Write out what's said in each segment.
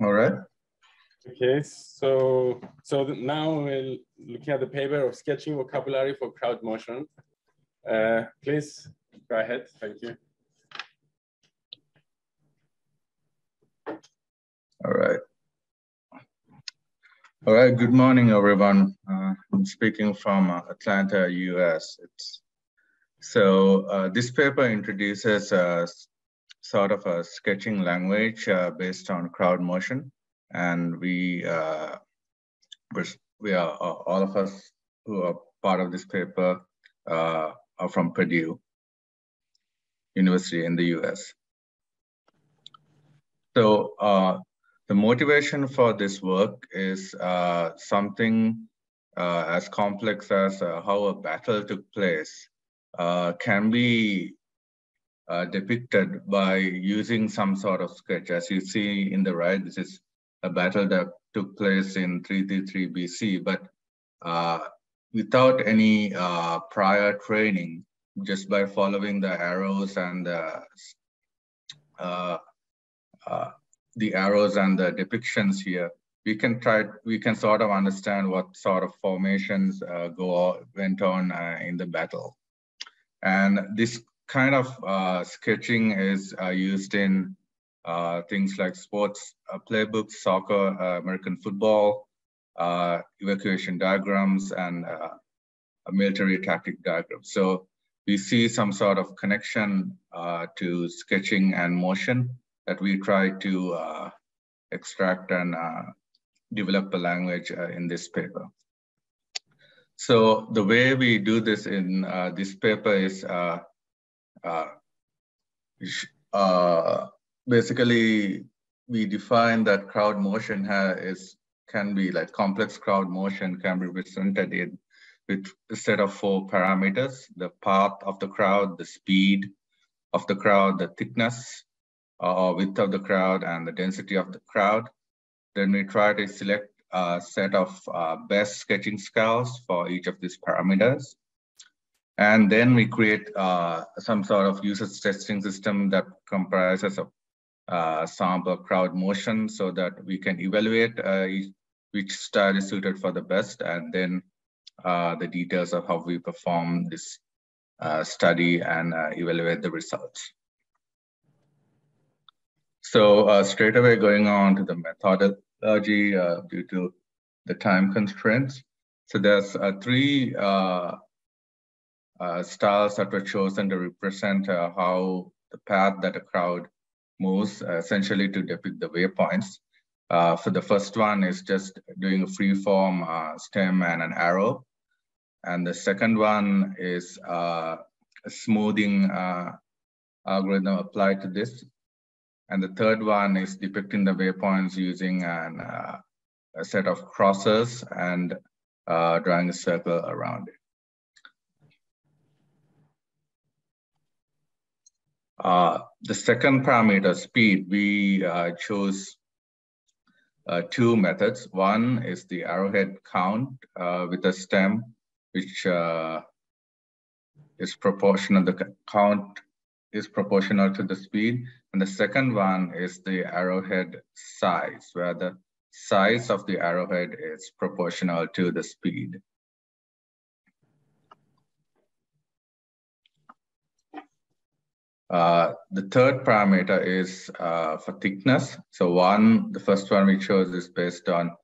All right. Okay, so now we're looking at the paper of sketching vocabulary for crowd motion. Please go ahead. Thank you. All right. All right. Good morning, everyone. I'm speaking from Atlanta, US. This paper introduces sort of a sketching language based on crowd motion, and we are all of us who are part of this paper are from Purdue University in the US. So the motivation for this work is something as complex as how a battle took place can be depicted by using some sort of sketch. As you see in the right, this is a battle that took place in 333 BC, but without any prior training, just by following the arrows and the arrows and the depictions here, we can sort of understand what sort of formations went on in the battle. And this kind of sketching is used in things like sports playbooks, soccer, American football, evacuation diagrams, and military tactic diagrams. So we see some sort of connection to sketching and motion that we try to extract and develop a language in this paper. So the way we do this in this paper is basically we define that crowd motion can be like complex crowd motion can be represented with a set of 4 parameters: the path of the crowd, the speed of the crowd, the thickness or width of the crowd, and the density of the crowd. Then we try to select a set of best sketching scales for each of these parameters. And then we create some sort of user testing system that comprises of sample crowd motion so that we can evaluate which style is suited for the best, and then the details of how we perform this study and evaluate the results. So straight away going on to the methodology due to the time constraints. So there's 3 styles that were chosen to represent how the path that a crowd moves, essentially to depict the waypoints. For the first one is just doing a free form stem and an arrow. And the second one is a smoothing algorithm applied to this. And the third one is depicting the waypoints using a set of crosses and drawing a circle around it. The second parameter, speed, we chose 2 methods. One is the arrowhead count with a stem, which is proportional. The count is proportional to the speed. And the second one is the arrowhead size, where the size of the arrowhead is proportional to the speed. The third parameter is for thickness. So the first one we chose is based on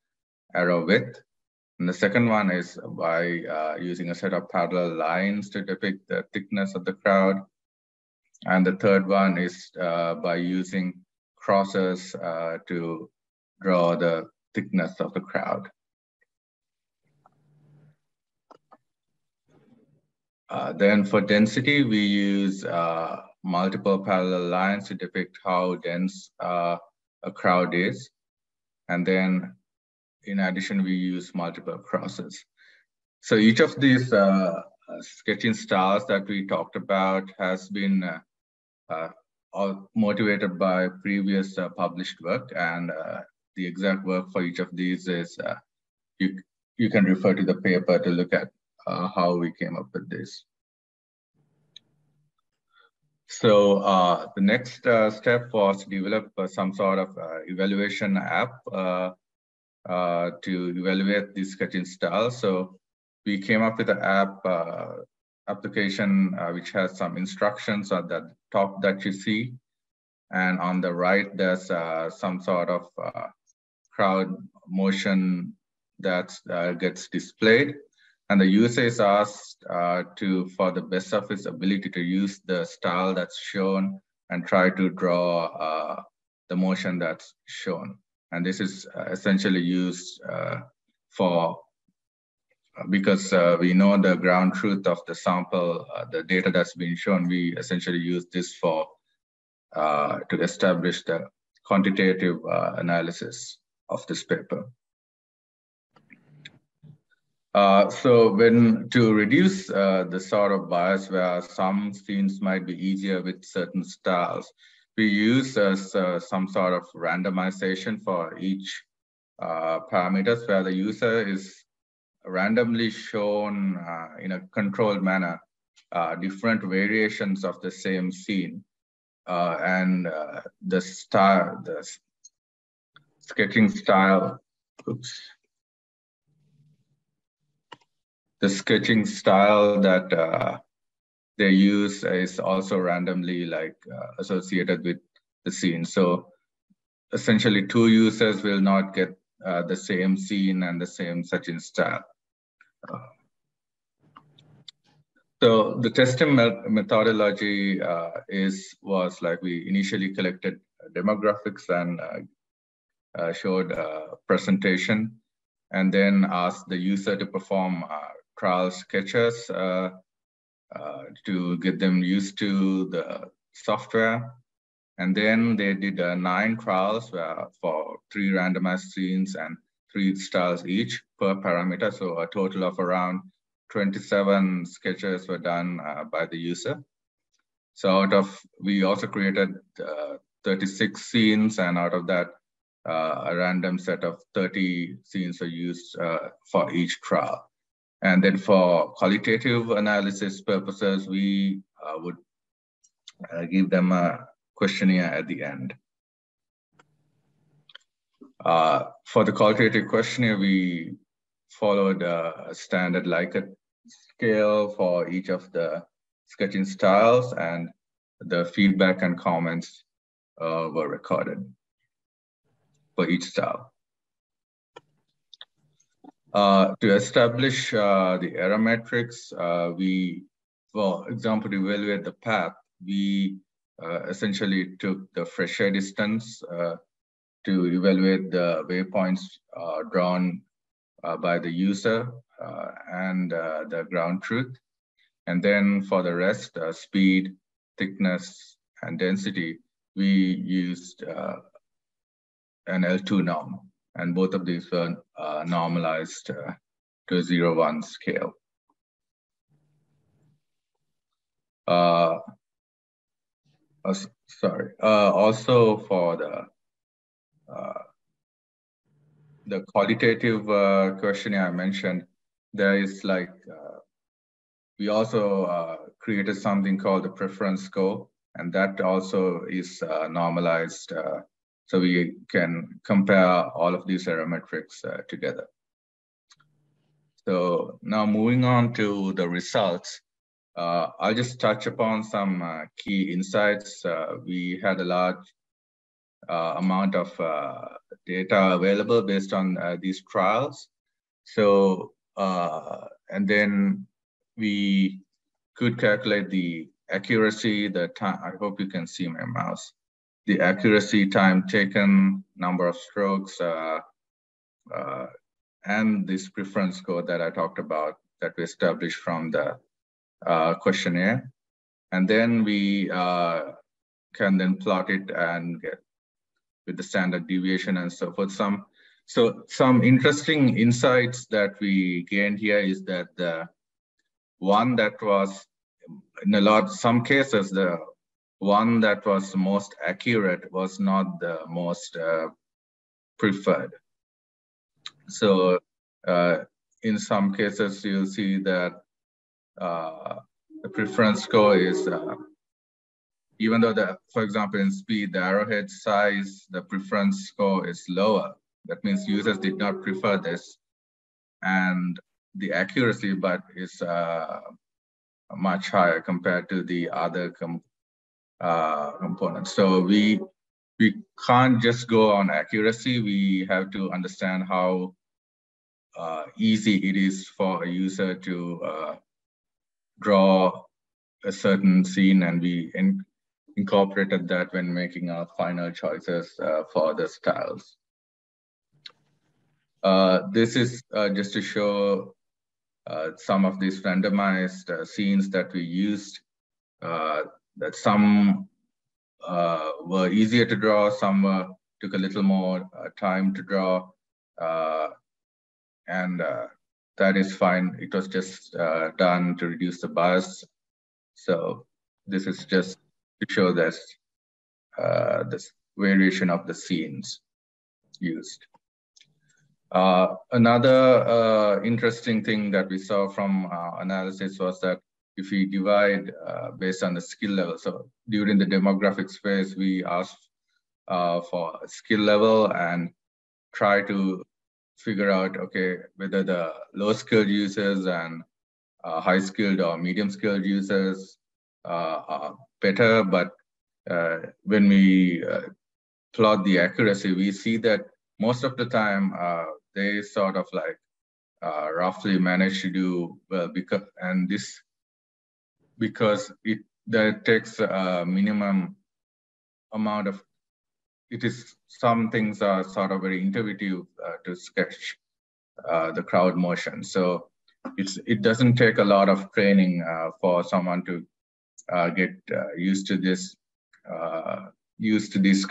arrow width. And the second one is by using a set of parallel lines to depict the thickness of the crowd. And the third one is by using crosses to draw the thickness of the crowd. Then for density, we use multiple parallel lines to depict how dense a crowd is. And then in addition, we use multiple crosses. So each of these sketching styles that we talked about has been all motivated by previous published work, and the exact work for each of these is you can refer to the paper to look at how we came up with this. So the next step was to develop some sort of evaluation app to evaluate the sketching style. So we came up with an app application which has some instructions at the top that you see. And on the right, there's some sort of crowd motion that gets displayed. And the user is asked for the best of his ability to use the style that's shown and try to draw the motion that's shown. And this is essentially used because we know the ground truth of the sample, the data that's been shown, we essentially use this to establish the quantitative analysis of this paper. So to reduce the sort of bias where some scenes might be easier with certain styles, we use some sort of randomization for each parameters where the user is randomly shown in a controlled manner different variations of the same scene. And the sketching style, the sketching style that they use is also randomly associated with the scene. So essentially, two users will not get the same scene and the same sketching style. So the testing methodology was like we initially collected demographics and showed presentation, and then asked the user to perform trial sketches to get them used to the software. And then they did 9 trials for 3 randomized scenes and 3 styles each per parameter. So a total of around 27 sketches were done by the user. So we also created 36 scenes, and out of that, a random set of 30 scenes were used for each trial. And then for qualitative analysis purposes, we would give them a questionnaire at the end. For the qualitative questionnaire, we followed a standard Likert scale for each of the sketching styles, and the feedback and comments were recorded for each style. To establish the error metrics, for example, to evaluate the path, we essentially took the fresh air distance to evaluate the waypoints drawn by the user and the ground truth. And then for the rest, speed, thickness, and density, we used an L2 norm. And both of these were normalized to a 0-1 scale. Also for the qualitative questionnaire I mentioned, there is we also created something called the preference score, and that also is normalized so we can compare all of these error metrics together. So now moving on to the results, I'll just touch upon some key insights. We had a large amount of data available based on these trials. So, and then we could calculate the accuracy, the time. I hope you can see my mouse. The accuracy, time taken, number of strokes, and this preference score that I talked about that we established from the questionnaire. And then we can then plot it and get with the standard deviation and so forth. Some interesting insights that we gained here is that the one that was, in some cases, the one that was most accurate was not the most preferred. So in some cases, you'll see that the preference score is even though for example, in speed, the arrowhead size, the preference score is lower. That means users did not prefer this, and the accuracy, but is much higher compared to the other components. So we can't just go on accuracy. We have to understand how easy it is for a user to draw a certain scene, and we incorporated that when making our final choices for the styles. This is just to show some of these randomized scenes that we used, that some were easier to draw, some took a little more time to draw, and that is fine. It was just done to reduce the bias. So this is just to show this variation of the scenes used. Another interesting thing that we saw from analysis was that if we divide based on the skill level, so during the demographics phase, we asked for skill level and try to figure out, okay, whether the low-skilled users and high-skilled or medium-skilled users are better. But when we plot the accuracy, we see that most of the time they sort of like roughly manage to do well, because that takes a minimum amount of, some things are sort of very intuitive to sketch the crowd motion. So it doesn't take a lot of training for someone to get used to this, used to these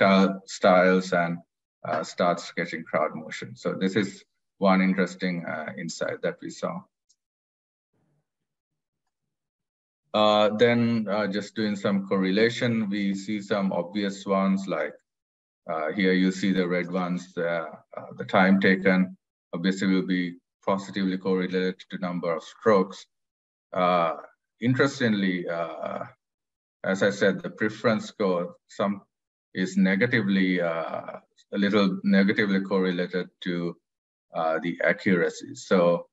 styles and start sketching crowd motion. So this is one interesting insight that we saw. Then just doing some correlation, we see some obvious ones, like here you see the red ones, the time taken obviously will be positively correlated to number of strokes. Interestingly, as I said, the preference score is negatively, a little negatively correlated to the accuracy. So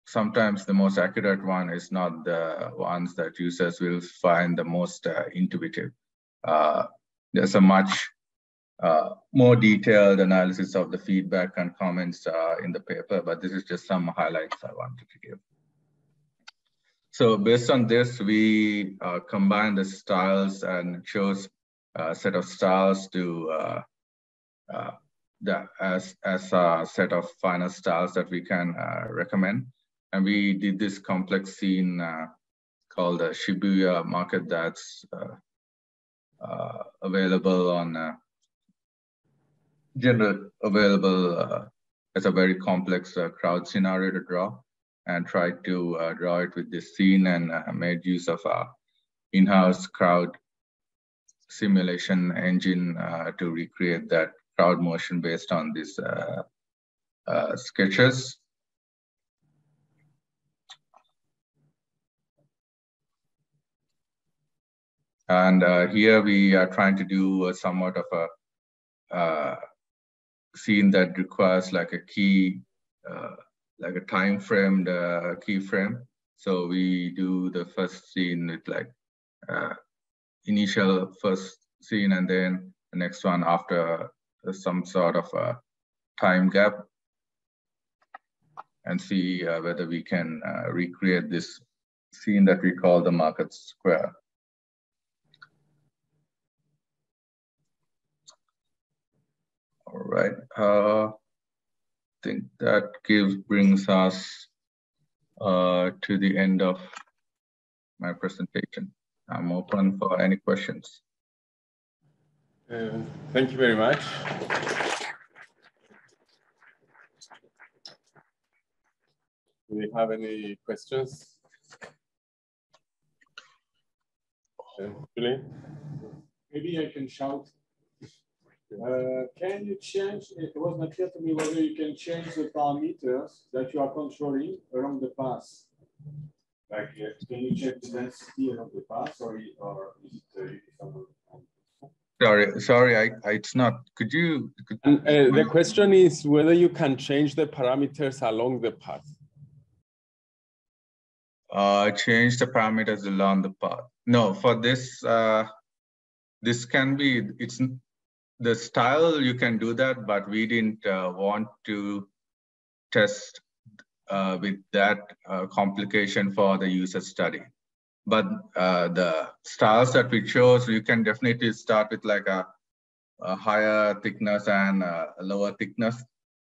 sometimes the most accurate one is not the ones that users will find the most intuitive. There's a much more detailed analysis of the feedback and comments in the paper, but this is just some highlights I wanted to give. So based on this, we combine the styles and chose a set of styles to as a set of final styles that we can recommend. And we did this complex scene called the Shibuya market that's available on available as a very complex crowd scenario to draw, and tried to draw it with this scene, and made use of our in-house crowd simulation engine to recreate that crowd motion based on these sketches. And here we are trying to do somewhat of a scene that requires like a key, like a time framed keyframe. So we do the first scene with like initial first scene, and then the next one after some sort of a time gap, and see whether we can recreate this scene that we call the market square. All right, I think that brings us to the end of my presentation. I'm open for any questions. Thank you very much. Do we have any questions? Julie? Maybe I can shout. Can you change, it was not clear to me whether you can change the parameters that you are controlling along the path. Like, can you check the density of the path, or is it somewhere? Sorry, it's not. Could you? The question is whether you can change the parameters along the path. Change the parameters along the path. No, for this, this can be, it's the style you can do that, but we didn't want to test with that complication for the user study. But the styles that we chose, you can definitely start with like a higher thickness and a lower thickness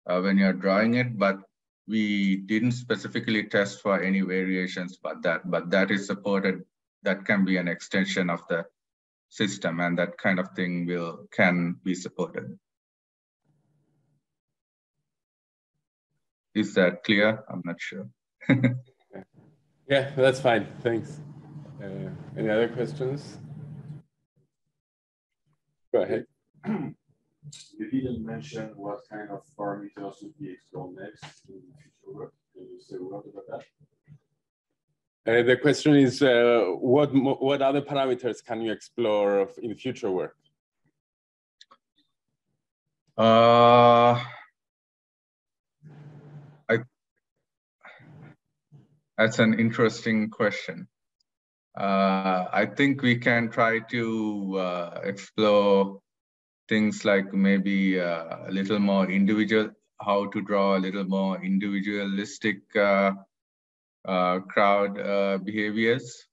when you're drawing it. But we didn't specifically test for any variations but that is supported. That can be an extension of the system, and that kind of thing can be supported. Is that clear? I'm not sure. Yeah, that's fine. Thanks. Any other questions? Go ahead. You didn't mention what kind of parameters would be explored next in future work. Can you say a word about that? The question is, what other parameters can you explore in future work? That's an interesting question. I think we can try to explore things like maybe a little more individual, how to draw a little more individualistic crowd behaviors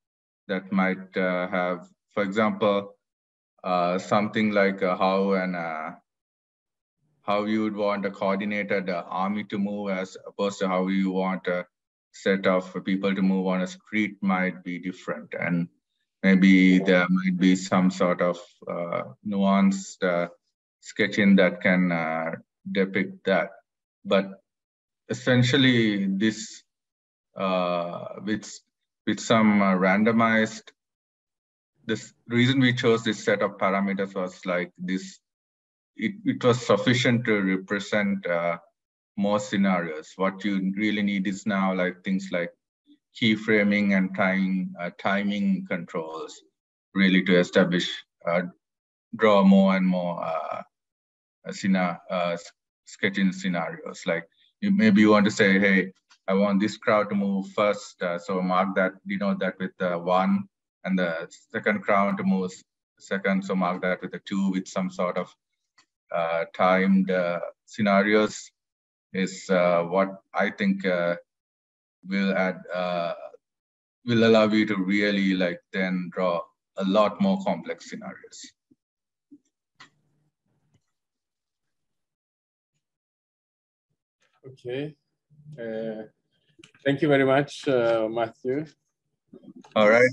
that might have, for example, something like how you would want a coordinated army to move as opposed to how you want a set of people to move on a street might be different. And maybe there might be some sort of nuanced sketching that can depict that. But essentially this, with some randomized, this reason we chose this set of parameters was like this, it was sufficient to represent more scenarios. What you really need is now like things like keyframing and timing controls, really to establish, draw more and more sketching scenarios. Like maybe you want to say, hey, I want this crowd to move first, so mark that, denote that with 1, and the second crowd to move second, so mark that with a 2, with some sort of timed scenarios is what I think will allow you to really like then draw a lot more complex scenarios. Okay. Thank you very much, Matthew. All right.